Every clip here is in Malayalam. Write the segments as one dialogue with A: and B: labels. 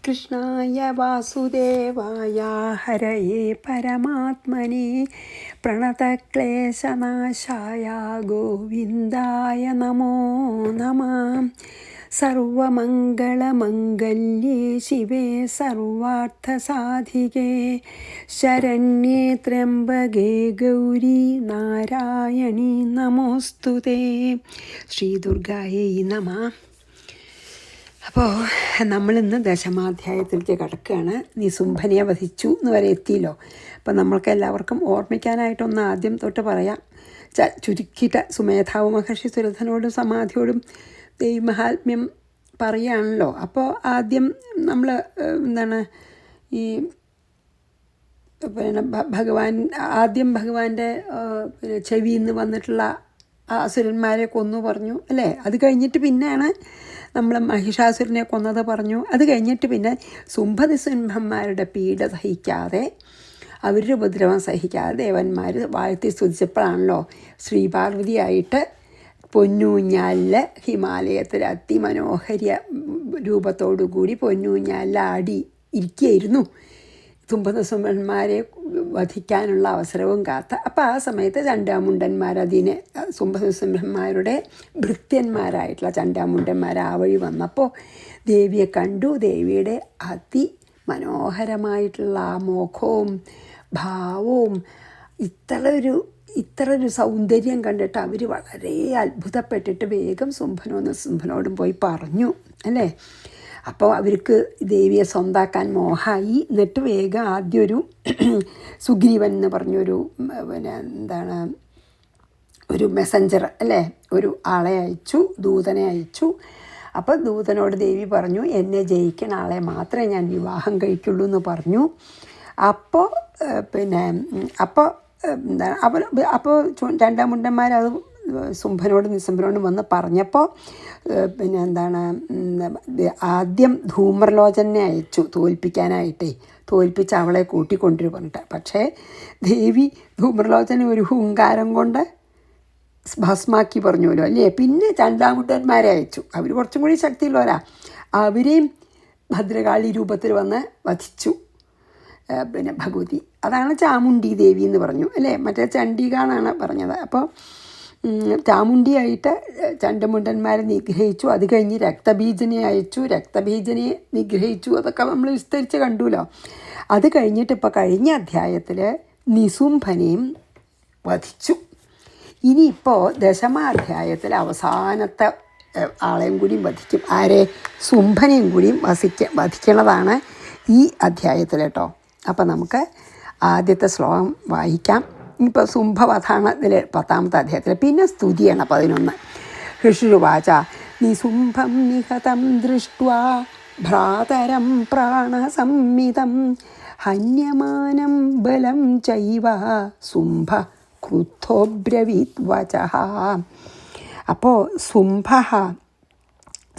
A: കൃഷ്ണായ വാസുദേവായ ഹരയേ പരമാത്മനെ പ്രണതക്ലേശനാശായ ഗോവിന്ദായ നമോ നമഃ. സർവമംഗളമംഗല്യേ ശിവേ സർവാർത്ഥസാധികേ ശരണ്യേ ത്രയംബകേ ഗൗരി നാരായണി നമോസ്തുതേ. ശ്രീ ദുർഗായേ നമഃ. അപ്പോൾ നമ്മളിന്ന് ദശമാധ്യായത്തിലേക്ക് കിടക്കുകയാണ്. നിസുംഭനെ വധിച്ചു എന്ന് വരെ എത്തിയല്ലോ. അപ്പം നമ്മൾക്ക് എല്ലാവർക്കും ഓർമ്മിക്കാനായിട്ടൊന്ന് ആദ്യം തൊട്ട് പറയാം. ചുരുക്കിയിട്ട് സുമേധാവ് മഹർഷി സുരഥനോടും സമാധിയോടും ദൈവമഹാത്മ്യം പറയുകയാണല്ലോ. അപ്പോൾ ആദ്യം നമ്മൾ ഈ ഭഗവാന്റെ ചെവിയിൽ നിന്ന് വന്നിട്ടുള്ള അസുരന്മാരെ കൊന്നു പറഞ്ഞു അല്ലേ. അത് കഴിഞ്ഞിട്ട് പിന്നെയാണ് നമ്മൾ മഹിഷാസുരനെ കൊന്നത് പറഞ്ഞു. അത് കഴിഞ്ഞിട്ട് പിന്നെ സുംഭനിസുംഭന്മാരുടെ പീഡ സഹിക്കാതെ, അവരുടെ ഉപദ്രവം സഹിക്കാതെ ദേവന്മാർ വാഴ്ത്തി സ്തുതിച്ചപ്പോഴാണല്ലോ ശ്രീപാർവതിയായിട്ട് പൊന്നൂഞ്ഞാലിൽ ഹിമാലയത്തിൽ അതിമനോഹര രൂപത്തോടുകൂടി പൊന്നൂഞ്ഞാലിൽ ആടി ഇരിക്കുകയായിരുന്നു. സുംഭനിസുംഭന്മാരെ വധിക്കാനുള്ള അവസരവും കാത്ത. അപ്പോൾ ആ സമയത്ത് ചണ്ടാമുണ്ടന്മാർ അതിനെ സുംഭനിസുംഭന്മാരുടെ ഭൃത്യന്മാരായിട്ടുള്ള ചണ്ടാമുണ്ടന്മാർ ആ വഴി വന്നപ്പോൾ ദേവിയെ കണ്ടു. ദേവിയുടെ അതിമനോഹരമായിട്ടുള്ള ആ മുഖവും ഭാവവും ഇത്ര ഒരു സൗന്ദര്യം കണ്ടിട്ട് അവർ വളരെ അത്ഭുതപ്പെട്ടിട്ട് വേഗം സുംഭനോടും പോയി പറഞ്ഞു അല്ലേ. അപ്പോൾ അവർക്ക് ദേവിയെ സ്വന്താക്കാൻ മോഹമായി. എന്നിട്ട് വേഗം ആദ്യം ഒരു സുഗ്രീവൻ എന്ന് പറഞ്ഞൊരു ഒരു മെസ്സഞ്ചർ അല്ലേ, ഒരു ആളെ അയച്ചു, ദൂതനെ അയച്ചു. അപ്പോൾ ദൂതനോട് ദേവി പറഞ്ഞു, എന്നെ ജയിക്കണ ആളെ മാത്രമേ ഞാൻ വിവാഹം കഴിക്കുള്ളൂ എന്ന് പറഞ്ഞു. അപ്പോൾ അപ്പോൾ രണ്ടാം മുണ്ടന്മാരത് സുംഭനോടും നിസുംഭനോടും വന്ന് പറഞ്ഞപ്പോൾ ആദ്യം ധൂമ്രലോചനെ അയച്ചു തോൽപ്പിച്ച് അവളെ കൂട്ടിക്കൊണ്ടിരു പറഞ്ഞിട്ട്. പക്ഷേ ദേവി ധൂമ്രലോചന ഒരു ഹുങ്കാരം കൊണ്ട് ഭസ്മാക്കി പറഞ്ഞുല്ലോ അല്ലേ. പിന്നെ ചണ്ടാമുണ്ടന്മാരെ അയച്ചു. അവർ കുറച്ചും കൂടി ശക്തിയുള്ളവരാ. അവരെയും ഭദ്രകാളി രൂപത്തിൽ വന്ന് വധിച്ചു ഭഗവതി. അതാണ് ചാമുണ്ഡി ദേവി എന്ന് പറഞ്ഞു അല്ലേ. മറ്റേ ചണ്ഡിക എന്നാണ് പറഞ്ഞത്. അപ്പോൾ ചാമുണ്ടിയായിട്ട് ചണ്ടമുണ്ടന്മാരെ നിഗ്രഹിച്ചു. അത് കഴിഞ്ഞ് രക്തബീജനെ അയച്ചു, രക്തബീജനെ നിഗ്രഹിച്ചു. അതൊക്കെ നമ്മൾ വിസ്തരിച്ച് കണ്ടുല്ലോ. അത് കഴിഞ്ഞിട്ട് ഇപ്പോൾ കഴിഞ്ഞ അധ്യായത്തിൽ നിസുംഭനെയും വധിച്ചു. ഇനിയിപ്പോൾ ദശമാധ്യായത്തിൽ അവസാനത്തെ ആളെയും കൂടിയും വധിക്കും. ആരെ? സുംഭനെയും കൂടിയും വധിക്കണതാണ് ഈ അധ്യായത്തിൽ കേട്ടോ. അപ്പം നമുക്ക് ആദ്യത്തെ ശ്ലോകം വായിക്കാം. ഇപ്പോൾ സുംഭവധാണ് ഇതിൽ 10ാമത്തെ അധ്യായത്തിൽ. പിന്നെ സ്തുതിയാണ് 11. ഋഷിരുവാച നിസുംഭം നിഹതം ദൃഷ്ട്വാ ഭ്രാതരം പ്രാണസംമിതം ഹന്യമാനം ബലം ചൈവ സുംഭ ക്രുദ്ധോബ്രവീത് വചഃ. അപ്പോൾ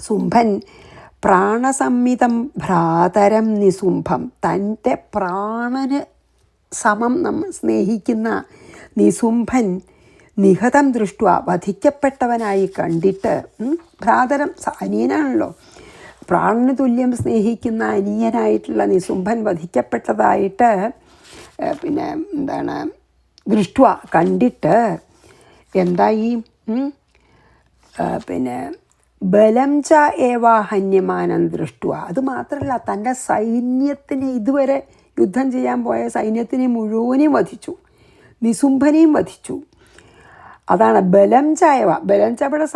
A: സുംഭൻ പ്രാണസംമിതം ഭ്രാതരം നിസുംഭം, തൻ്റെ പ്രാണന് സമം നമ്മൾ സ്നേഹിക്കുന്ന നിസുംഭൻ നിഹതം ദൃഷ്ട, വധിക്കപ്പെട്ടവനായി കണ്ടിട്ട്, ഭ്രാതരം അനിയനാണല്ലോ, പ്രാണന് തുല്യം സ്നേഹിക്കുന്ന അനിയനായിട്ടുള്ള നിസുംഭൻ വധിക്കപ്പെട്ടതായിട്ട് ദൃഷ്ട കണ്ടിട്ട് എന്തായി? ബലം ച ഏവാ ഹന്യമാനം ദൃഷ്ട. അതുമാത്രമല്ല, തൻ്റെ സൈന്യത്തിനെ, ഇതുവരെ യുദ്ധം ചെയ്യാൻ പോയ സൈന്യത്തിനെ മുഴുവനും വധിച്ചു, നിസുംഭനെയും വധിച്ചു. അതാണ് ബലം ചായവ. ബലം ചവിടെ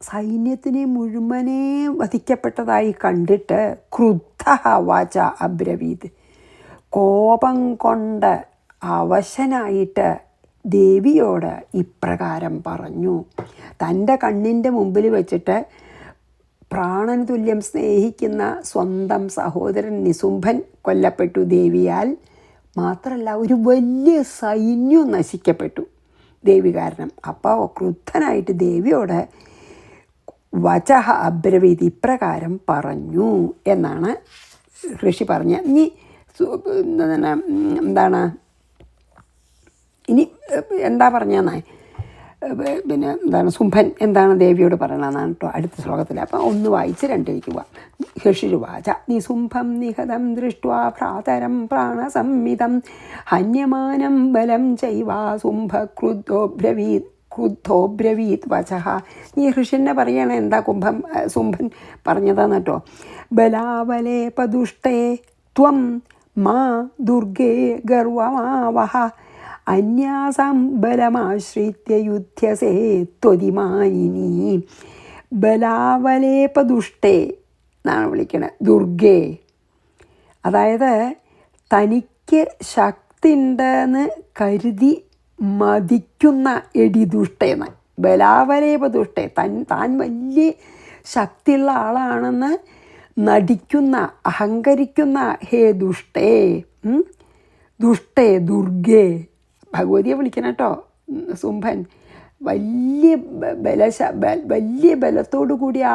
A: സൈന്യത്തിനെ മുഴുവനെ വധിക്കപ്പെട്ടതായി കണ്ടിട്ട് ക്രുദ്ധ വാച അബ്രവീത്, കോപം കൊണ്ട് അവശനായിട്ട് ദേവിയോട് ഇപ്രകാരം പറഞ്ഞു. തൻ്റെ കണ്ണിൻ്റെ മുമ്പിൽ വെച്ചിട്ട് പ്രാണന് തുല്യം സ്നേഹിക്കുന്ന സ്വന്തം സഹോദരൻ നിസുംഭൻ കൊല്ലപ്പെട്ടു ദേവിയാൽ. മാത്രമല്ല, ഒരു വലിയ സൈന്യവും നശിക്കപ്പെട്ടു ദേവി കാരണം. അപ്പോൾ ക്രുദ്ധനായിട്ട് ദേവിയോട് വചഃ അബ്രവീത്, ഇപ്രകാരം പറഞ്ഞു എന്നാണ് ഋഷി പറഞ്ഞ. ഇനി എന്താ പറഞ്ഞെന്നാ, പിന്നെ എന്താണ് ശുംഭൻ എന്താണ് ദേവിയോട് പറയണമെന്നാണ് കേട്ടോ അടുത്ത ശ്ലോകത്തിൽ. അപ്പം ഒന്ന് വായിച്ച് രണ്ടിലേക്ക് പോവാം. ഋഷിരുവാച നിശുംഭം നിഹതം ദൃഷ്ട്വാ ഭ്രാതരം പ്രാണസംമിതം ഹന്യമാനം ബലം ചൈവാ ശുംഭ ക്രുദ്ധോബ്രവീത് വചഃ. ഈ ഋഷിനെ പറയണേ എന്താ ശുംഭൻ പറഞ്ഞതാന്ന് കേട്ടോ. ബലാവലേപദുഷ്ടേ ത്വം മാ ദുർഗേ ഗർവമാവഹ അന്യാസാം ബലമാശ്രിത്യ യുധ്യസേ ത്വതിമാനിനി. ബലാവലേപദുഷ്ടേ എന്നാണ് വിളിക്കണത്, ദുർഗേ. അതായത് തനിക്ക് ശക്തി ഉണ്ടെന്ന് കരുതി മതിക്കുന്ന എടി ദുഷ്ടേന്ന്. ബലാവലേപദുഷ്ടേ, താൻ വലിയ ശക്തിയുള്ള ആളാണെന്ന് നടിക്കുന്ന, അഹങ്കരിക്കുന്ന ഹേ ദുഷ്ടേ, ദുഷ്ടേ, ദുർഗേ. ഭഗവതിയെ വിളിക്കണം കേട്ടോ ശുംഭൻ. വലിയ ബലത്തോടു കൂടിയ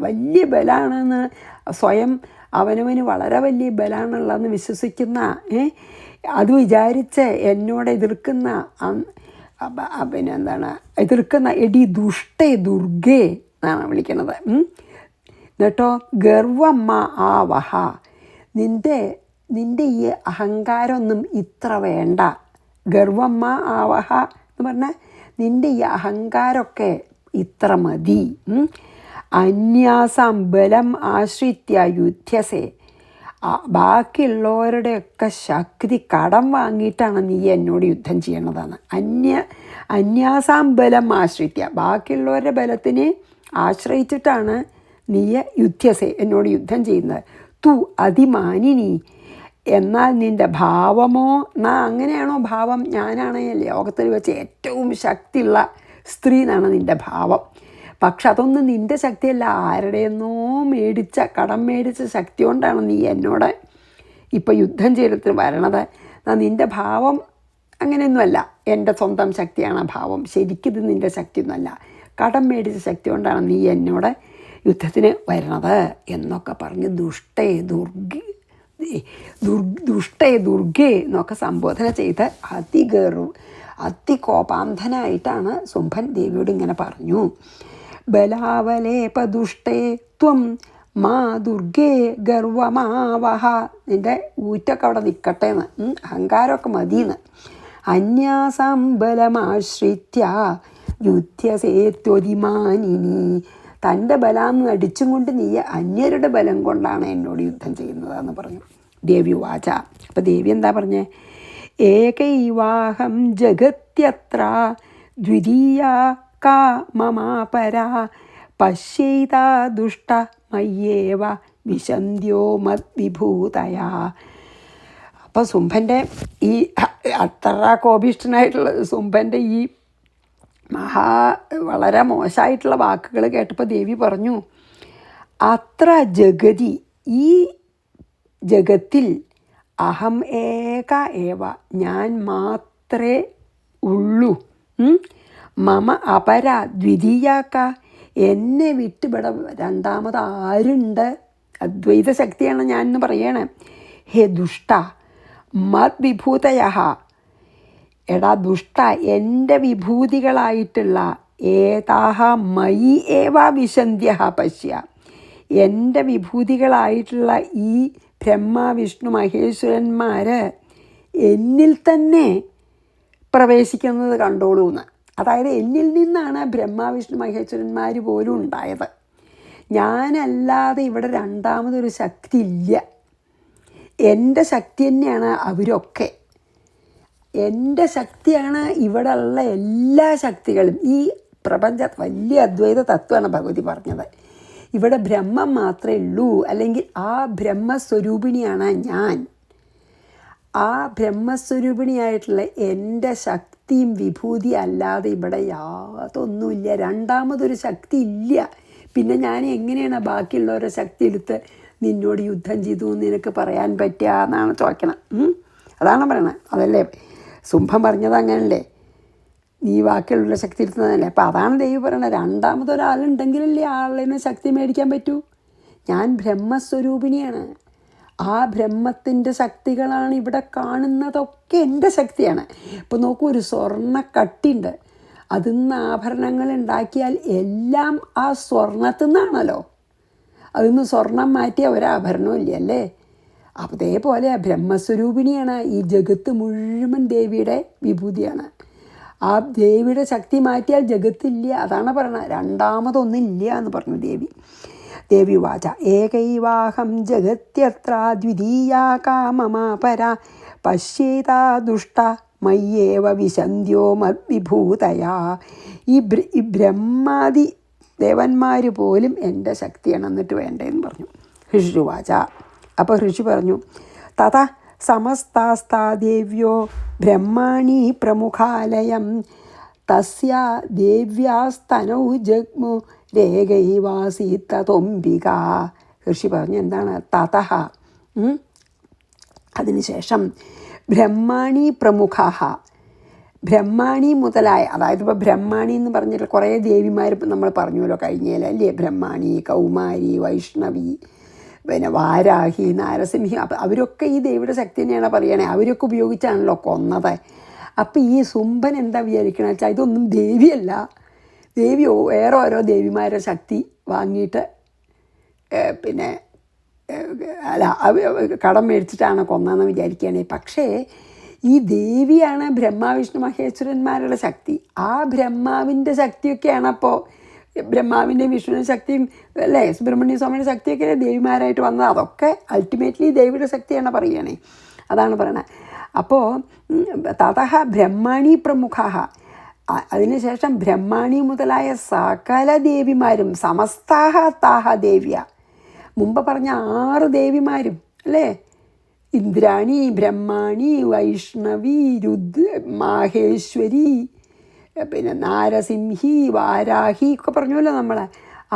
A: വലിയ ബലമാണെന്ന് സ്വയം അവനവന് വളരെ വലിയ ബലമാണുള്ളതെന്ന് വിശ്വസിക്കുന്ന, അത് വിചാരിച്ച് എന്നോട് എതിർക്കുന്ന എതിർക്കുന്ന എടി ദുഷ്ടേ ദുർഗേ എന്നാണ് വിളിക്കുന്നത്. എന്നിട്ടോ ഗർവമ്മ ആവഹ, നിൻ്റെ ഈ അഹങ്കാരമൊന്നും ഇത്ര വേണ്ട. ഗർവമ്മ ആവഹ എന്ന് പറഞ്ഞാൽ നിൻ്റെ ഈ അഹങ്കാരമൊക്കെ ഇത്ര മതി. അന്യാസം ബലം ആശ്രിത്യ യുധ്യസേ, ബാക്കിയുള്ളവരുടെയൊക്കെ ശക്തി കടം വാങ്ങിയിട്ടാണ് നീ എന്നോട് യുദ്ധം ചെയ്യണതാണ്. അന്യാസാം ബലം ആശ്രിത്യ, ബാക്കിയുള്ളവരുടെ ബലത്തിനെ ആശ്രയിച്ചിട്ടാണ് നീ യുധ്യസേ എന്നോട് യുദ്ധം ചെയ്യുന്നത്. തു അതിമാനിനി, എന്നാൽ നിൻ്റെ ഭാവമോ അങ്ങനെയാണോ ഭാവം? ഞാനാണ് ലോകത്തിൽ വെച്ച് ഏറ്റവും ശക്തിയുള്ള സ്ത്രീ എന്നാണ് നിൻ്റെ ഭാവം. പക്ഷെ അതൊന്നും നിൻ്റെ ശക്തിയല്ല, ആരുടെയെന്നോ കടം മേടിച്ച ശക്തി കൊണ്ടാണ് നീ എന്നോട് ഇപ്പോൾ യുദ്ധം ചെയ്തിട്ട് വരണത്. നിൻ്റെ ഭാവം അങ്ങനെയൊന്നുമല്ല, എൻ്റെ സ്വന്തം ശക്തിയാണ് ആ ഭാവം. ശരിക്കിത് നിൻ്റെ ശക്തിയൊന്നുമല്ല, കടം മേടിച്ച ശക്തി കൊണ്ടാണ് നീ എന്നോട് യുദ്ധത്തിന് വരണത് എന്നൊക്കെ പറഞ്ഞ് ദുഷ്ടേ ദുർഗേ എന്നൊക്കെ സംബോധന ചെയ്ത് അതികോപാന്ധനായിട്ടാണ് ശുംഭൻ ദേവിയോട് ഇങ്ങനെ പറഞ്ഞു. ബലാവലേപദുഷ്ടേ ത്വം മാ ദുർഗേ ഗർവമാവഹ, നിൻ്റെ ഊറ്റൊക്കെ അവിടെ നിൽക്കട്ടെ എന്ന്, അഹങ്കാരമൊക്കെ മതിയെന്ന്. അന്യാസം ബലമാശ്രിത്യ യുധ്യസേത്വതിമാനിനി, തൻ്റെ ബലാന്ന് അടിച്ചും കൊണ്ട് നീ അന്യരുടെ ബലം കൊണ്ടാണ് എന്നോട് യുദ്ധം ചെയ്യുന്നതെന്ന് പറഞ്ഞു. ദേവി വാച, അപ്പം ദേവി എന്താ പറഞ്ഞേ? ഏകൈവാഹം ജഗത്യത്ര ദ്വിതീയ കാ മമാപരാ പശ്യൈതാ ദുഷ്ട മയ്യേവ വിശന്ധ്യോ മദ്വിഭൂതയാ. അപ്പോൾ ശുംഭൻ്റെ ഈ അത്ര കോപിഷ്ഠനായിട്ടുള്ള ശുംഭൻ്റെ ഈ വളരെ മോശമായിട്ടുള്ള വാക്കുകൾ കേട്ടപ്പോൾ ദേവി പറഞ്ഞു, അത്ര ജഗതി, ഈ ജഗത്തിൽ അഹം ഏക ഏവ, ഞാൻ മാത്രമേ ഉള്ളൂ. മമ അപര ദ്വിതീയാക്ക, എന്നെ വിട്ടിവിടെ രണ്ടാമത് ആരുണ്ട്? അദ്വൈത ശക്തിയാണ് ഞാൻ എന്ന് പറയണേ. ഹേ ദുഷ്ട മദ്വിഭൂതയ, എടാ ദുഷ്ട, എൻ്റെ വിഭൂതികളായിട്ടുള്ള ഏതാഹ മയി ഏവ വിശന്ധ്യ പശ്യ, എൻ്റെ വിഭൂതികളായിട്ടുള്ള ഈ ബ്രഹ്മ വിഷ്ണു മഹേശ്വരന്മാർ എന്നിൽ തന്നെ പ്രവേശിക്കുന്നത് കണ്ടോളൂ എന്ന്. അതായത് എന്നിൽ നിന്നാണ് ബ്രഹ്മ വിഷ്ണു മഹേശ്വരന്മാർ പോലും ഉണ്ടായത്. ഞാനല്ലാതെ ഇവിടെ രണ്ടാമതൊരു ശക്തി ഇല്ല. എൻ്റെ ശക്തി തന്നെയാണ് അവരൊക്കെ. എൻ്റെ ശക്തിയാണ് ഇവിടെ ഉള്ള എല്ലാ ശക്തികളും. ഈ പ്രപഞ്ച വലിയ അദ്വൈത തത്വമാണ് ഭഗവതി പറഞ്ഞത്. ഇവിടെ ബ്രഹ്മം മാത്രമേ ഉള്ളൂ, അല്ലെങ്കിൽ ആ ബ്രഹ്മസ്വരൂപിണിയാണ് ഞാൻ. ആ ബ്രഹ്മസ്വരൂപിണിയായിട്ടുള്ള എൻ്റെ ശക്തിയും വിഭൂതി അല്ലാതെ ഇവിടെ യാതൊന്നുമില്ല, രണ്ടാമതൊരു ശക്തി ഇല്ല. പിന്നെ ഞാൻ എങ്ങനെയാണ് ബാക്കിയുള്ളവരുടെ ശക്തി എടുത്ത് നിന്നോട് യുദ്ധം ചെയ്തു എന്ന് നിനക്ക് പറയാൻ പറ്റുക എന്നാണ് ചോദിക്കണം. അതാണ് പറയണത്. അതല്ലേ ശുംഭൻ പറഞ്ഞത്? അങ്ങനല്ലേ, നീ ബാക്കിയുള്ള ശക്തി എടുത്തതല്ലേ. അപ്പം അതാണ് ദേവി പറയണത്, രണ്ടാമതൊരാളുണ്ടെങ്കിലല്ലേ ആളിന് ശക്തി മേടിക്കാൻ പറ്റൂ. ഞാൻ ബ്രഹ്മസ്വരൂപിണിയാണ്. ആ ബ്രഹ്മത്തിൻ്റെ ശക്തികളാണ് ഇവിടെ കാണുന്നതൊക്കെ എൻ്റെ ശക്തിയാണ്. ഇപ്പോൾ നോക്കൂ, ഒരു സ്വർണ്ണക്കട്ടിയുണ്ട്, അതിൽ നിന്ന് ആഭരണങ്ങൾ ഉണ്ടാക്കിയാൽ എല്ലാം ആ സ്വർണത്തിൽ നിന്നാണല്ലോ. അതിൽ നിന്ന് സ്വർണം മാറ്റിയ ഒരാഭരണവും ഇല്ല അല്ലേ. അതേപോലെ ബ്രഹ്മസ്വരൂപിണിയാണ്. ഈ ജഗത്ത് മുഴുവൻ ദേവിയുടെ വിഭൂതിയാണ്. ആ ദേവിയുടെ ശക്തി മാറ്റിയാൽ ജഗത്തില്ല. അതാണ് പറയണത്, രണ്ടാമതൊന്നില്ല എന്ന് പറഞ്ഞു ദേവി വാച ഏകൈവാഹം ജഗത്യത്ര ദ്വിതീയാ കാമമാപര പശ്യേതാ ദുഷ്ട മയ്യേവ വിശന്ധ്യോ മദ്വിഭൂതയാ. ഈ ബ്രഹ്മാദി ദേവന്മാർ പോലും എൻ്റെ ശക്തിയാണ്, എന്നിട്ട് വേണ്ടേന്ന് പറഞ്ഞു. ഋഷിവാച, അപ്പോൾ ഋഷി പറഞ്ഞു, തഥ സമസ്താസ്താ ദേവ്യോ ബ്രഹ്മാണി പ്രമുഖാലയം തസ്യ ദേവ്യാസ്തനൗ ജഗ്മു രേഖൈവാസീത്തതൊംബിക. ഋഷി പറഞ്ഞു എന്താണ്? തതഃ, അതിനുശേഷം ബ്രഹ്മാണി പ്രമുഖ, ബ്രഹ്മാണി മുതലായ, അതായത് ഇപ്പോൾ ബ്രഹ്മാണി എന്ന് പറഞ്ഞിട്ട് കുറേ ദേവിമാർ നമ്മൾ പറഞ്ഞല്ലോ കഴിഞ്ഞാൽ അല്ലേ. ബ്രഹ്മാണി, കൗമാരി, വൈഷ്ണവി, പിന്നെ വാരാഹി, നാരസിംഹി, അപ്പം അവരൊക്കെ ഈ ദേവിയുടെ ശക്തി തന്നെയാണ് പറയണേ. അവരൊക്കെ ഉപയോഗിച്ചാണല്ലോ കൊന്നത്. അപ്പം ഈ സുംഭൻ എന്താ വിചാരിക്കണമെന്ന് വെച്ചാൽ ഇതൊന്നും ദേവിയല്ല, ദേവി വേറെ ഓരോ ദേവിമാരുടെ ശക്തി വാങ്ങിയിട്ട് പിന്നെ അല്ല കടം മേടിച്ചിട്ടാണ് കൊന്നതെന്ന് വിചാരിക്കുകയാണ്. പക്ഷേ ഈ ദേവിയാണ് ബ്രഹ്മാവിഷ്ണു മഹേശ്വരന്മാരുടെ ശക്തി. ആ ബ്രഹ്മാവിൻ്റെ ശക്തിയൊക്കെയാണ് അപ്പോൾ ബ്രഹ്മാവിൻ്റെ വിഷ്ണുവിൻ്റെ ശക്തിയും അല്ലേ സുബ്രഹ്മണ്യ സ്വാമിയുടെ ശക്തിയൊക്കെ ദേവിമാരായിട്ട് വന്നത്. അതൊക്കെ അൾട്ടിമേറ്റ്ലി ദേവിയുടെ ശക്തിയാണ് പറയുകയാണേ. അതാണ് പറയണത്. അപ്പോൾ തതഃ ബ്രഹ്മാണി പ്രമുഖ, അതിനുശേഷം ബ്രഹ്മാണി മുതലായ സകല ദേവിമാരും സമസ്താഹ താഹ ദേവ്യ, മുമ്പ് പറഞ്ഞ 6 ദേവിമാരും അല്ലേ, ഇന്ദ്രാണി, ബ്രഹ്മാണി, വൈഷ്ണവി, മാഹേശ്വരി, പിന്നെ നാരസിംഹി, വാരാഹി ഒക്കെ പറഞ്ഞല്ലോ നമ്മൾ.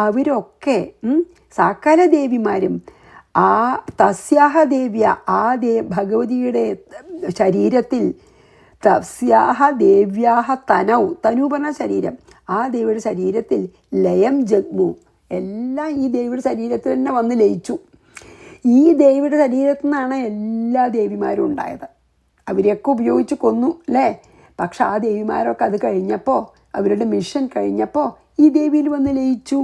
A: അവരൊക്കെ സകല ദേവിമാരും ആ തസ്യാഹ ദേവ്യ, ആ ഭഗവതിയുടെ ശരീരത്തിൽ, തസ്യാഹ ദേവ്യാഹ തനു പറഞ്ഞ ശരീരം, ആ ദേവിയുടെ ശരീരത്തിൽ ലയം ജഗ്മു, എല്ലാം ഈ ദേവിയുടെ ശരീരത്തിൽ തന്നെ വന്ന് ലയിച്ചു. ഈ ദേവിയുടെ ശരീരത്തിൽ നിന്നാണ് എല്ലാ ദേവിമാരും ഉണ്ടായത്. അവരെയൊക്കെ ഉപയോഗിച്ച് കൊന്നു അല്ലേ. പക്ഷെ ആ ദേവിമാരൊക്കെ അത് കഴിഞ്ഞപ്പോൾ, അവരുടെ മിഷൻ കഴിഞ്ഞപ്പോൾ ഈ ദേവിയിൽ വന്ന് ലയിച്ചു.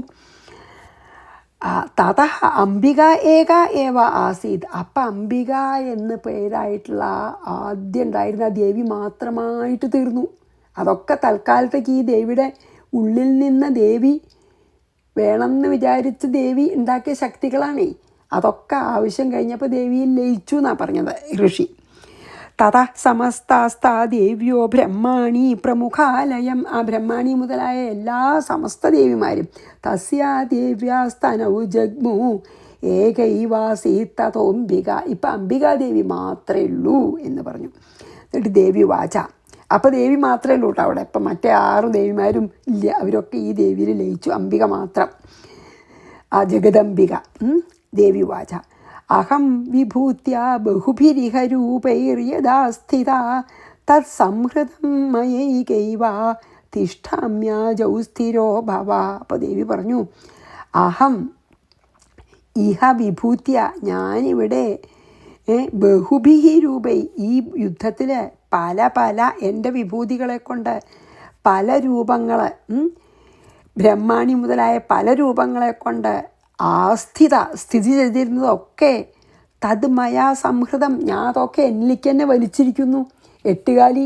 A: തതഃ അംബിക ഏക ഏവ ആസീത്. അപ്പം അംബിക എന്ന് പേരായിട്ടുള്ള ആദ്യം ഉണ്ടായിരുന്ന ദേവി മാത്രമായിട്ട് തീർന്നു. അതൊക്കെ തൽക്കാലത്തേക്ക് ഈ ദേവിയുടെ ഉള്ളിൽ നിന്ന് ദേവി വേണമെന്ന് വിചാരിച്ച് ദേവി ഉണ്ടാക്കിയ ശക്തികളാണേ. അതൊക്കെ ആവശ്യം കഴിഞ്ഞപ്പോൾ ദേവിയിൽ ലയിച്ചു എന്നാണ് പറഞ്ഞത് ഋഷി. തഥ സമസ്താസ്താ ദേവ്യോ ബ്രഹ്മാണി പ്രമുഖാലയം, ആ ബ്രഹ്മാണി മുതലായ എല്ലാ സമസ്ത ദേവിമാരും തസ്യാ ദേവ്യാസ്തനൗ ജഗ്മു ഏകൈവാസീത്തതോംബിക. ഇപ്പം അംബികാദേവി മാത്രമേ ഉള്ളൂ എന്ന് പറഞ്ഞു. എന്നിട്ട് ദേവി വാച, അപ്പോൾ ദേവി മാത്രമേ ഉള്ളൂ കേട്ടോ അവിടെ. ഇപ്പം മറ്റേ 6 ദേവിമാരും ഇല്ല, അവരൊക്കെ ഈ ദേവിയിൽ ലയിച്ചു. അംബിക മാത്രം, ആ ജഗദംബിക. ദേവി വാച, അഹം വിഭൂത്യ ബഹുഭിരിഹ രൂപൈര്യദാ സ്ഥിത തത്സംഹൃതം മയൈകൈവ തിഷ്ഠാമ്യാജൗ സ്ഥിരോ ഭവ. അപ്പോൾ ദേവി പറഞ്ഞു, അഹം ഇഹ വിഭൂത്യ, ഞാനിവിടെ ബഹുഭിഹി രൂപൈ, ഈ യുദ്ധത്തിൽ പല പല എൻ്റെ വിഭൂതികളെ കൊണ്ട് പല രൂപങ്ങൾ, ബ്രഹ്മാണി മുതലായ പല രൂപങ്ങളെ കൊണ്ട് സ്ഥിതി ചെയ്തിരുന്നതൊക്കെ തദ്മയാ സംഹൃതം, ഞാൻ അതൊക്കെ എന്നിലേക്ക് തന്നെ വലിച്ചിരിക്കുന്നു. 8 കാലി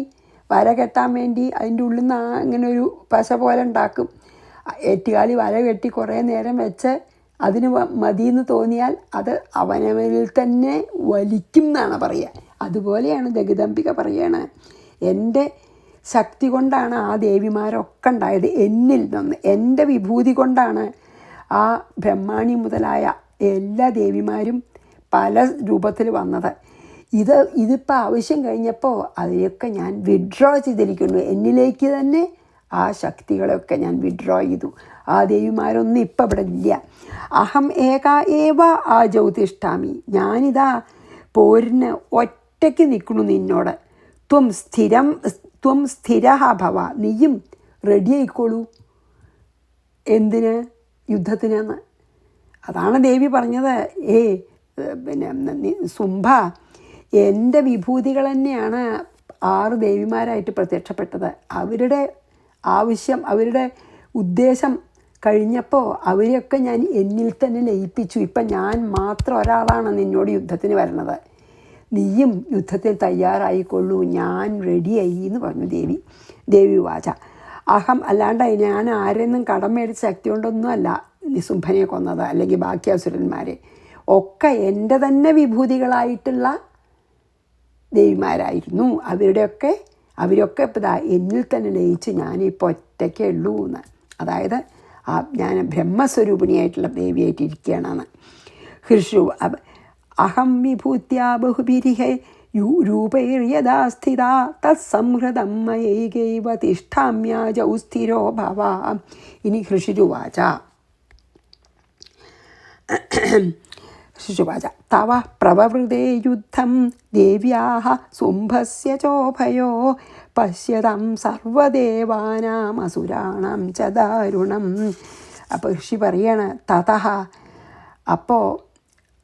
A: വര കെട്ടാൻ വേണ്ടി അതിൻ്റെ ഉള്ളിൽ നിന്ന് അങ്ങനെ ഒരു പശ പോലെ ഉണ്ടാക്കും. 8 കാലി വര കെട്ടി കുറേ നേരം വെച്ച് അതിന് മതിയെന്ന് തോന്നിയാൽ അത് അവനവനിൽ തന്നെ വലിക്കും എന്നാണ് പറയുക. അതുപോലെയാണ് ജഗദംബിക പറയാണ്, എൻ്റെ ശക്തി കൊണ്ടാണ് ആ ദേവിമാരൊക്കെ ഉണ്ടായത്. എന്നിൽ നിന്ന് എൻ്റെ വിഭൂതി കൊണ്ടാണ് ആ ബ്രഹ്മാണി മുതലായ എല്ലാ ദേവിമാരും പല രൂപത്തിൽ വന്നത്. ഇതിപ്പോൾ ആവശ്യം കഴിഞ്ഞപ്പോൾ അതിനെയൊക്കെ ഞാൻ വിഡ്രോ ചെയ്തിരിക്കുന്നു. എന്നിലേക്ക് തന്നെ ആ ശക്തികളെയൊക്കെ ഞാൻ വിഡ്രോ ചെയ്തു. ആ ദേവിമാരൊന്നും ഇപ്പം ഇവിടെ ഇല്ല. അഹം ഏക ഏവ ആ ജ്യോതിഷ്ഠാമി, ഞാനിതാ പോരിന് ഒറ്റയ്ക്ക് നിൽക്കണു നിന്നോട്. ത്വം സ്ഥിരഃ ഭവ, നീയും റെഡി ആയിക്കോളൂ. എന്തിന്? യുദ്ധത്തിനെന്ന്. അതാണ് ദേവി പറഞ്ഞത്. സുംഭ, എൻ്റെ വിഭൂതികൾ തന്നെയാണ് 6 ദേവിമാരായിട്ട് പ്രത്യക്ഷപ്പെട്ടത്. അവരുടെ ആവശ്യം, അവരുടെ ഉദ്ദേശം കഴിഞ്ഞപ്പോൾ അവരെയൊക്കെ ഞാൻ എന്നിൽ തന്നെ ലയിപ്പിച്ചു. ഇപ്പം ഞാൻ മാത്രം ഒരാളാണ് നിന്നോട് യുദ്ധത്തിന് വരണത്. നീയും യുദ്ധത്തിൽ തയ്യാറായിക്കൊള്ളൂ, ഞാൻ റെഡിയായി എന്ന് പറഞ്ഞു ദേവി വാച. അഹം, അല്ലാണ്ട് ഞാൻ ആരെയൊന്നും കടം മേടിച്ച ശക്തി കൊണ്ടൊന്നുമല്ല നിസുംഭനെ കൊന്നത്, അല്ലെങ്കിൽ ബാക്കി അസുരന്മാരെ ഒക്കെ എൻ്റെ തന്നെ വിഭൂതികളായിട്ടുള്ള ദേവിമാരായിരുന്നു. അവരൊക്കെ ഇപ്പോൾ എന്നിൽ തന്നെ ലയിച്ച് ഞാനിപ്പോൾ ഒറ്റയ്ക്കേ ഉള്ളൂ എന്ന്. അതായത് ഞാൻ ബ്രഹ്മസ്വരൂപിണിയായിട്ടുള്ള ദേവിയായിട്ട് ഇരിക്കുകയാണെന്ന്. ഹൃഷു അഹം വിഭൂത്യാ ബഹുഭിരിഹ രൂപൈര്യഥാ സ്ഥിത തത്സംഹൃതം മയൈകൈവ തിഷ്ഠാമ്യാജൗ സ്ഥിരോ ഭവ. ഇനി ഹൃഷിരുവാച. ശുശുവാച തവ പ്രവവൃതേ യുദ്ധം ദേവ്യാഃ സുംഭസ്യ ചോഭയോ പശ്യതം സർവദേവാനാം അസുരാണാം ച ദാരുണം. അപ്പോൾ ഋഷി പറയാണ് തതഃ, അപ്പോൾ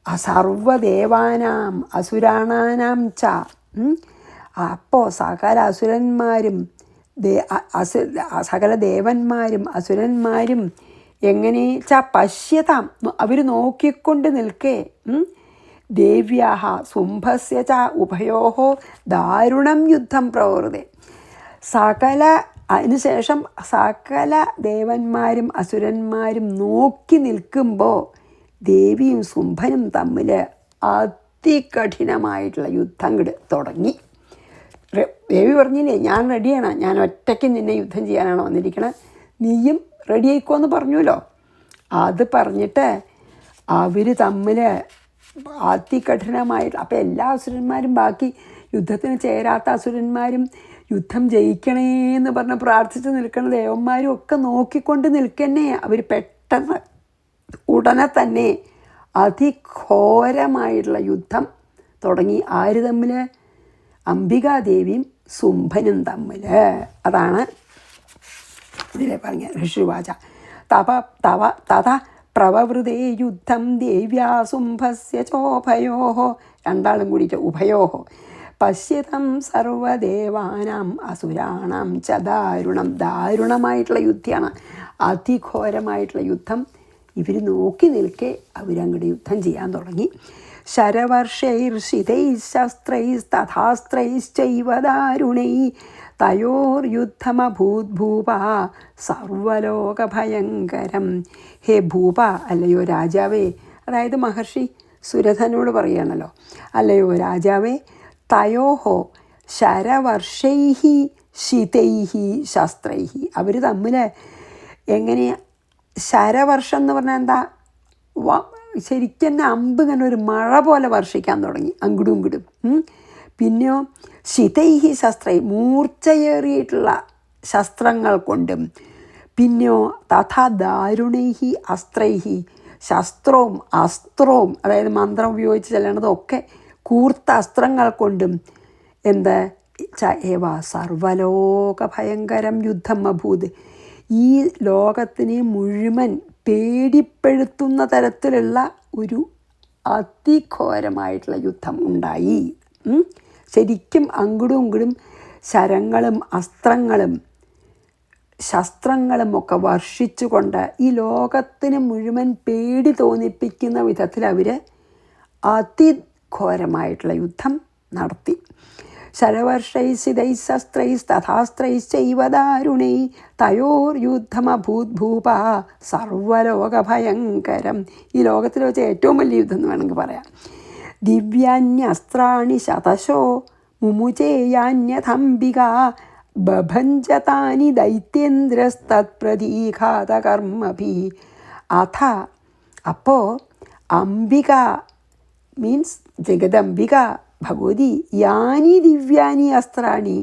A: സർവദേവാനാം അസുരാണാനാം ച, അപ്പോൾ സകല അസുരന്മാരും സകല ദേവന്മാരും അസുരന്മാരും എങ്ങനെ പശ്യതാം, അവർ നോക്കിക്കൊണ്ട് നിൽക്കേ, ദേവ്യാഃ സുംഭസ്യ ച ഉഭയോഃ ദാരുണം യുദ്ധം പ്രവൃത്തെ. അതിനുശേഷം സകല ദേവന്മാരും അസുരന്മാരും നോക്കി നിൽക്കുമ്പോൾ ദേവിയും സുംഭനും തമ്മിൽ അതികഠിനമായിട്ടുള്ള യുദ്ധം തുടങ്ങി. ദേവി പറഞ്ഞില്ലേ, ഞാൻ റെഡിയാണ്, ഞാൻ ഒറ്റയ്ക്ക് നിന്നെ യുദ്ധം ചെയ്യാനാണ് വന്നിരിക്കണത്, നീയും റെഡി ആയിക്കോന്ന് പറഞ്ഞല്ലോ. അത് പറഞ്ഞിട്ട് അവർ തമ്മിൽ അതികഠിനമായിട്ട്, അപ്പോൾ എല്ലാ അസുരന്മാരും, ബാക്കി യുദ്ധത്തിന് ചേരാത്ത അസുരന്മാരും യുദ്ധം ജയിക്കണേന്ന് പറഞ്ഞ് പ്രാർത്ഥിച്ച് നിൽക്കുന്ന ദേവന്മാരും ഒക്കെ നോക്കിക്കൊണ്ട് നിൽക്കന്നെ അവർ പെട്ടെന്ന് ഉടനെ തന്നെ അതിഘോരമായിട്ടുള്ള യുദ്ധം തുടങ്ങി. ആര് തമ്മിൽ? അംബികാദേവിയും സുംഭനും തമ്മിൽ. അതാണ് ഇതിലെ പറഞ്ഞ ഋഷിവാച. തഥ പ്രവവൃതേ യുദ്ധം ദേവ്യാ സുംഭസ്യ ചോഭയോഃ, രണ്ടാളും കൂടിയിട്ട് ഉഭയോഃ, പശ്യതം സർവദേവാനാം അസുരാണാം ച ദാരുണം. ദാരുണമായിട്ടുള്ള യുദ്ധമാണ്, അതിഘോരമായിട്ടുള്ള യുദ്ധം. ഇവർ നോക്കി നിൽക്കെ അവരങ്ങോട്ട് യുദ്ധം ചെയ്യാൻ തുടങ്ങി. ശരവർഷൈർഷിതൈശസ്ത്രൈസ്തഥാസ്ത്രൈശ്ചൈവ ദാരുണൈ തയോർയുദ്ധമഭൂദ്ഭൂപ സർവലോകഭയങ്കരം. ഹേ ഭൂപ, അല്ലയോ രാജാവേ, അതായത് മഹർഷി സുരഥനോട് പറയുകയാണല്ലോ, അല്ലയോ രാജാവേ, തയോഹോ ശരവർഷൈഹി ശിതൈഹി ശസ്ത്രൈഹി. അവർ തമ്മിൽ എങ്ങനെ, ശരവർഷം എന്ന് പറഞ്ഞാൽ എന്താ, ശരിക്കും തന്നെ അമ്പ് ഇങ്ങനെ ഒരു മഴ പോലെ വർഷിക്കാൻ തുടങ്ങി അങ്ങടും ഇങ്ങടും. പിന്നെയോ ശിതൈഹി ശസ്ത്രൈ, മൂർച്ചയേറിയിട്ടുള്ള ശസ്ത്രങ്ങൾ കൊണ്ടും. പിന്നെയോ തഥാ ദാരുണൈഹി അസ്ത്രൈഹി, ശസ്ത്രവും അസ്ത്രവും, അതായത് മന്ത്രം ഉപയോഗിച്ച് ചെല്ലണതൊക്കെ കൂർത്ത അസ്ത്രങ്ങൾ കൊണ്ടും. എന്ത് ഏവ സർവലോക ഭയങ്കരം യുദ്ധം അഭൂത്. ഈ ലോകത്തിനെ മുഴുവൻ പേടിപ്പെടുത്തുന്ന തരത്തിലുള്ള ഒരു അതിഘോരമായിട്ടുള്ള യുദ്ധം ഉണ്ടായി. ശരിക്കും അങ്ങടും ഇങ്ങടും ശരങ്ങളും അസ്ത്രങ്ങളും ശസ്ത്രങ്ങളും ഒക്കെ വർഷിച്ചുകൊണ്ട് ഈ ലോകത്തിന് മുഴുവൻ പേടി തോന്നിപ്പിക്കുന്ന വിധത്തിൽ അവർ അതിഘോരമായിട്ടുള്ള യുദ്ധം നടത്തി. ശരവർഷൈശിതൈശസ്ത്രൈസ്തഥാസ്ത്രൈശ്ചൈവ ദാരുണൈ തയോർയുദ്ധമഭൂദ്ഭൂപ സർവലോകഭയങ്കരം. ഈ ലോകത്തിൽ വെച്ച ഏറ്റവും വലിയ യുദ്ധം എന്ന് വേണമെങ്കിൽ പറയാം. ദിവ്യാന്യസ്ത്രാണി ശതശോ മുമുചേയാന്യഥംബിക ബഭഞ്ജതാനി ദൈത്യേന്ദ്രസ്തത്പ്രതീഘാതകർമ്മഭി. അഥ, അപ്പോൾ അംബിക മീൻസ് ജഗദംബിക ഭഗവതി, യാനി ദിവ്യാനി അസ്ത്രാണി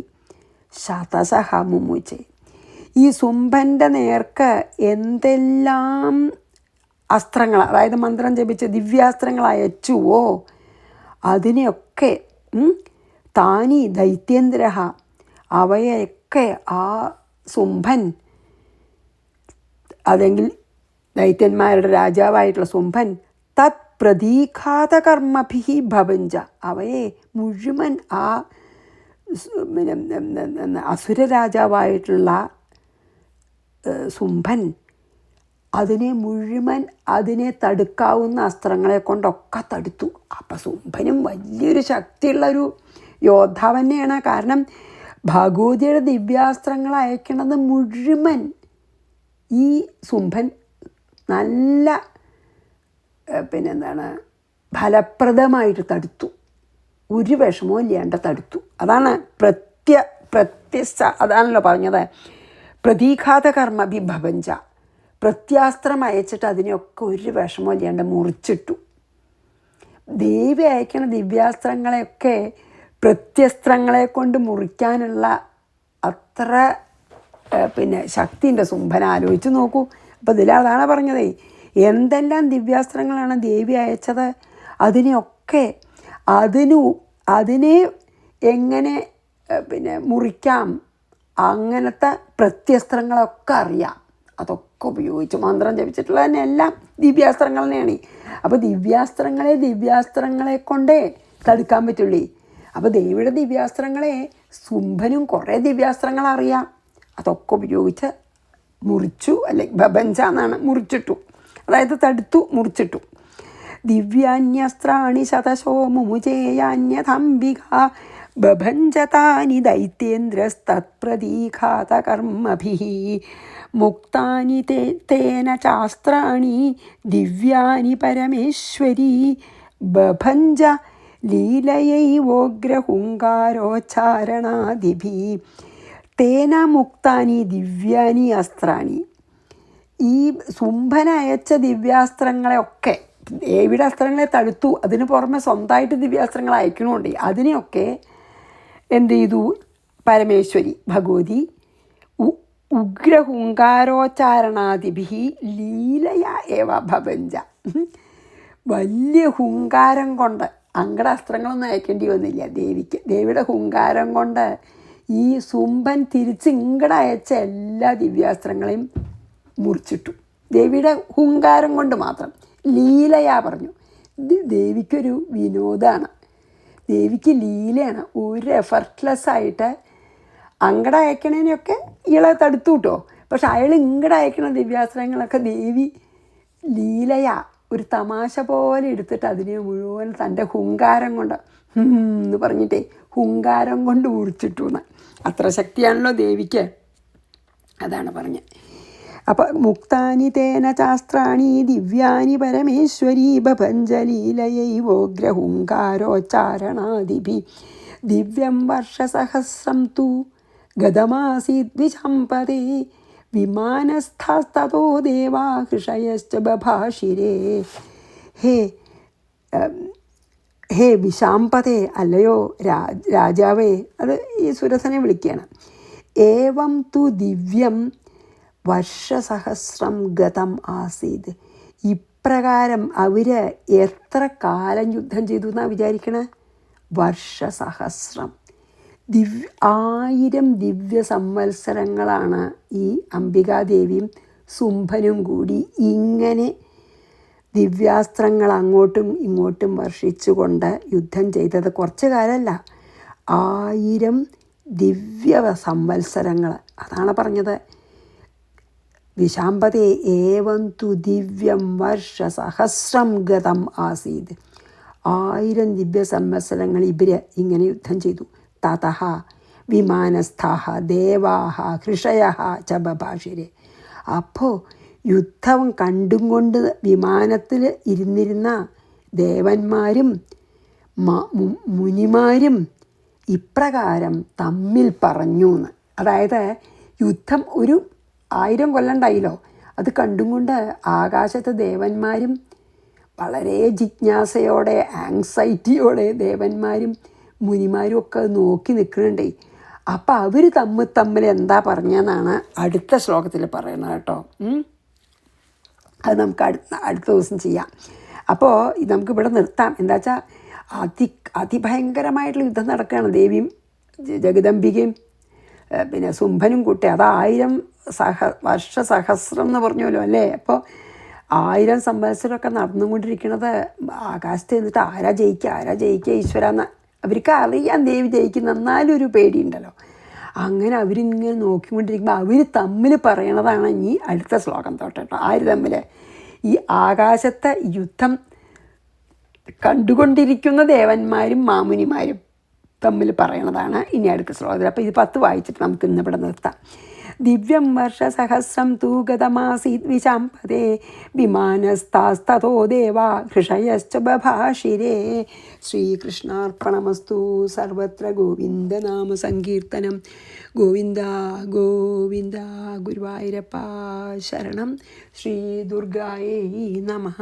A: ശതശഃ മുമുചെ. ഈ സുംഭൻ്റെ നേർക്ക് എന്തെല്ലാം അസ്ത്രങ്ങൾ, അതായത് മന്ത്രം ജപിച്ച് ദിവ്യാസ്ത്രങ്ങൾ അയച്ചുവോ അതിനെയൊക്കെ താനി ദൈത്യേന്ദ്ര, അവയൊക്കെ ആ സുംഭൻ, അതെങ്കിൽ ദൈത്യന്മാരുടെ രാജാവായിട്ടുള്ള സുംഭൻ, തത് പ്രതീഘാതകർമ്മഭി ഭവഞ്ച, അവയെ മുഴുവൻ ആ അസുരരാജാവായിട്ടുള്ള ശുംഭൻ അതിനെ തടുക്കാവുന്ന അസ്ത്രങ്ങളെ കൊണ്ടൊക്കെ തടുത്തു. അപ്പം ശുംഭനും വലിയൊരു ശക്തിയുള്ളൊരു യോദ്ധാവ് തന്നെയാണ്. കാരണം ഭഗവതിയുടെ ദിവ്യാസ്ത്രങ്ങൾ അയക്കണത് മുഴുവൻ ഈ ശുംഭൻ നല്ല ഫലപ്രദമായിട്ട് തടുത്തു. ഒരു വിഷമവും ഇല്ലാണ്ട് തടുത്തു. അതാണ് അതാണല്ലോ പറഞ്ഞത്, പ്രതീഘാതകർമ്മ വിഭവഞ്ച, പ്രത്യാസ്ത്രം അയച്ചിട്ട് അതിനെയൊക്കെ ഒരു വിഷമവും ഇല്ലാണ്ട് മുറിച്ചിട്ടു. ദേവി അയക്കണ ദിവ്യാസ്ത്രങ്ങളെയൊക്കെ പ്രത്യസ്ത്രങ്ങളെ കൊണ്ട് മുറിക്കാനുള്ള അത്ര ശക്തിൻ്റെ ശുംഭൻ. ആലോചിച്ച് നോക്കൂ. അപ്പോൾ ഇതിലതാണ് പറഞ്ഞതേ, എന്തെല്ലാം ദിവ്യാസ്ത്രങ്ങളാണ് ദേവി അയച്ചത്, അതിനെയൊക്കെ അതിനെ എങ്ങനെ മുറിക്കാം, അങ്ങനത്തെ പ്രത്യസ്ത്രങ്ങളൊക്കെ അറിയാം. അതൊക്കെ ഉപയോഗിച്ച് മന്ത്രം ജപിച്ചിട്ടുള്ള തന്നെ എല്ലാം ദിവ്യാസ്ത്രങ്ങൾ തന്നെയാണ്. അപ്പോൾ ദിവ്യാസ്ത്രങ്ങളെ കൊണ്ടേ തടുക്കാൻ പറ്റുള്ളൂ. അപ്പോൾ ദേവിയുടെ ദിവ്യാസ്ത്രങ്ങളെ ശുംഭനും കുറേ ദിവ്യാസ്ത്രങ്ങൾ അറിയാം. അതൊക്കെ ഉപയോഗിച്ച് മുറിച്ചു, അല്ലെങ്കിൽ ഭബഞ്ച എന്നാണ്, മുറിച്ചിട്ടു. അതായത് തടുത്തു, മുറിച്ചിട്ടു. ദിവ്യാന്യസ്ത്രാണി ശതശോ മുമുചേയാന്യഥംബിക ബഭഞ്ചതാനി ദൈത്യേന്ദ്രസ്തത്പ്രതീഘാതകർമ്മഭിഃ മുക്താനി തേന ചാസ്ത്രാണി ദിവ്യാനി പരമേശ്വരി ബഭഞ്ച ലീലയൈവോഗ്രഹുങ്കാരോച്ചാരണാദിഭിः തേന മുക്താനി ദിവ്യാനി അസ്ത്രാണി. ഈ ശുംഭൻ അയച്ച ദിവ്യാസ്ത്രങ്ങളെയൊക്കെ, ദേവിയുടെ അസ്ത്രങ്ങളെ തടുത്തു, അതിന് പുറമെ സ്വന്തമായിട്ട് ദിവ്യാസ്ത്രങ്ങൾ അയക്കണമുണ്ട്. അതിനെയൊക്കെ എന്ത് ചെയ്തു? പരമേശ്വരി ഭഗവതി ഉഗ്രഹുങ്കാരോച്ചാരണാദിഭിः ലീലയ ഏവ ഭവഞ്ച, വലിയ ഹുങ്കാരം കൊണ്ട്, അങ്ങടെ അസ്ത്രങ്ങളൊന്നും അയക്കേണ്ടി വന്നില്ല ദേവിക്ക്. ദേവിയുടെ ഹുങ്കാരം കൊണ്ട് ഈ ശുംഭൻ തിരിച്ച് ഇങ്ങടെ അയച്ച എല്ലാ ദിവ്യാസ്ത്രങ്ങളെയും മുറിച്ചിട്ടു. ദേവിയുടെ ഹുങ്കാരം കൊണ്ട് മാത്രം. ലീലയാ പറഞ്ഞു. ദേവിക്കൊരു വിനോദമാണ്, ദേവിക്ക് ലീലയാണ്. ഒരു എഫർട്ട്ലെസ്സായിട്ട് അങ്ങടെ അയക്കണേനെയൊക്കെ ഇയാളെ തടുത്തു കേട്ടോ. പക്ഷെ അയാൾ ഇങ്ങടെ അയക്കണ ദിവ്യാസ്ത്രങ്ങളൊക്കെ ദേവി ലീലയാ, ഒരു തമാശ പോലെ എടുത്തിട്ട് അതിനെ മുഴുവൻ തൻ്റെ ഹുങ്കാരം കൊണ്ട് എന്ന് പറഞ്ഞിട്ടേ ഹുങ്കാരം കൊണ്ട് മുറിച്ചിട്ടു എന്ന്. അത്ര ശക്തിയാണല്ലോ ദേവിക്ക്. അതാണ് പറഞ്ഞത്. അപ്പം മുക്താനി തേന ശാസ്ത്രാണി ദിവ്യാനി പരമേശ്വരി ബഭഞ്ജലീലയൈവോഗ്രഹുങ്കാരോച്ചാരണാദിഭിः ദിവ്യം വർഷസഹസ്രം തു ഗതമാസീദ്വിശംപതേ വിമാനസ്ഥാസ്തതോ ദേവാ ഹൃഷയശ്ച ബഭാഷിരേ. ഹേ വിശാംപതേ, അല്ലയോ രാജാവേ, അത് ഈ സുരസനെ വിളിക്കുകയാണ്. ഏവം തു ദിവ്യം വർഷസഹസ്രം ഗതം ആസീത്. ഇപ്രകാരം അവർ എത്ര കാലം യുദ്ധം ചെയ്തു എന്നാണ് വിചാരിക്കണേ? വർഷസഹസ്രം, 1000 ദിവ്യ സംവത്സരങ്ങളാണ് ഈ അംബികാദേവിയും ശുംഭനും കൂടി ഇങ്ങനെ ദിവ്യാസ്ത്രങ്ങൾ അങ്ങോട്ടും ഇങ്ങോട്ടും വർഷിച്ചുകൊണ്ട് യുദ്ധം ചെയ്തത്. കുറച്ച് കാലമല്ല, 1000 ദിവ്യ സംവത്സരങ്ങൾ. അതാണ് പറഞ്ഞത്. വിശാംപതേ ഏവം തു ദിവ്യം വർഷസഹസ്രം ഗതം ആസീത്. 1000 ദിവ്യ സംവത്സരങ്ങൾ ഇവർ ഇങ്ങനെ യുദ്ധം ചെയ്തു. തതഃ വിമാനസ്ഥാഹ ദേവാഹ ഹൃഷയഃ ച ബഭാഷിരേ. അപ്പോൾ യുദ്ധം കണ്ടും കൊണ്ട് വിമാനത്തിൽ ഇരുന്നിരുന്ന ദേവന്മാരും മുനിമാരും ഇപ്രകാരം തമ്മിൽ പറഞ്ഞു എന്ന്. അതായത് യുദ്ധം ഒരു 1000 കൊല്ലം ഉണ്ടായില്ലോ, അത് കണ്ടും കൊണ്ട് ആകാശത്തെ ദേവന്മാരും വളരെ ജിജ്ഞാസയോടെ, ആങ്സൈറ്റിയോടെ ദേവന്മാരും മുനിമാരും ഒക്കെ നോക്കി നിൽക്കുന്നുണ്ടേ. അപ്പം അവർ തമ്മിൽ എന്താ പറഞ്ഞതെന്നാണ് അടുത്ത ശ്ലോകത്തിൽ പറയുന്നത് കേട്ടോ. അത് നമുക്ക് അടുത്ത ദിവസം ചെയ്യാം. അപ്പോൾ നമുക്കിവിടെ നിർത്താം. എന്താ വെച്ചാൽ അതിഭയങ്കരമായിട്ടുള്ള യുദ്ധം നടക്കുകയാണ്. ദേവിയും ജഗദംബികയും പിന്നെ ശുംഭനും കൂട്ടി. അത് 1000 വർഷസഹസ്രം എന്ന് പറഞ്ഞല്ലോ അല്ലേ. അപ്പോൾ 1000 സംവത്സരമൊക്കെ നടന്നുകൊണ്ടിരിക്കുന്നത് ആകാശത്ത് നിന്നിട്ട് ആരാ ജയിക്കുക ഈശ്വരാന്ന് അവർക്ക് അറിയാം ദേവി ജയിക്കുന്ന, എന്നാലും ഒരു പേടിയുണ്ടല്ലോ. അങ്ങനെ അവരിങ്ങനെ നോക്കിക്കൊണ്ടിരിക്കുമ്പോൾ അവർ തമ്മിൽ പറയണതാണ് ഈ അടുത്ത ശ്ലോകം തൊട്ടോ. ആര് തമ്മിൽ? ഈ ആകാശത്തെ യുദ്ധം കണ്ടുകൊണ്ടിരിക്കുന്ന ദേവന്മാരും മാമുനിമാരും തമ്മിൽ പറയണതാണ് ഇനി അടുത്ത ശ്ലോകത്തിൽ. അപ്പോൾ ഇത് 10 വായിച്ചിട്ട് നമുക്ക് ഇന്നിവിടെ നിർത്താം. ദിവ്യം വർഷസഹസ്രം തൂ ഗതമാസീത് വിശാംപതേ വിമാനസ്താസ്തോ ദേവാ ഹൃഷയശ്ച ബഭാഷിരേ. ശ്രീകൃഷ്ണാർപ്പണമസ്തു. സർവത്ര ഗോവിന്ദനാമ സങ്കീർത്തനം. ഗോവിന്ദ ഗോവിന്ദ. ഗുരുവായൂരപ്പ ശരണം. ശ്രീ ദുർഗായൈ നമഃ.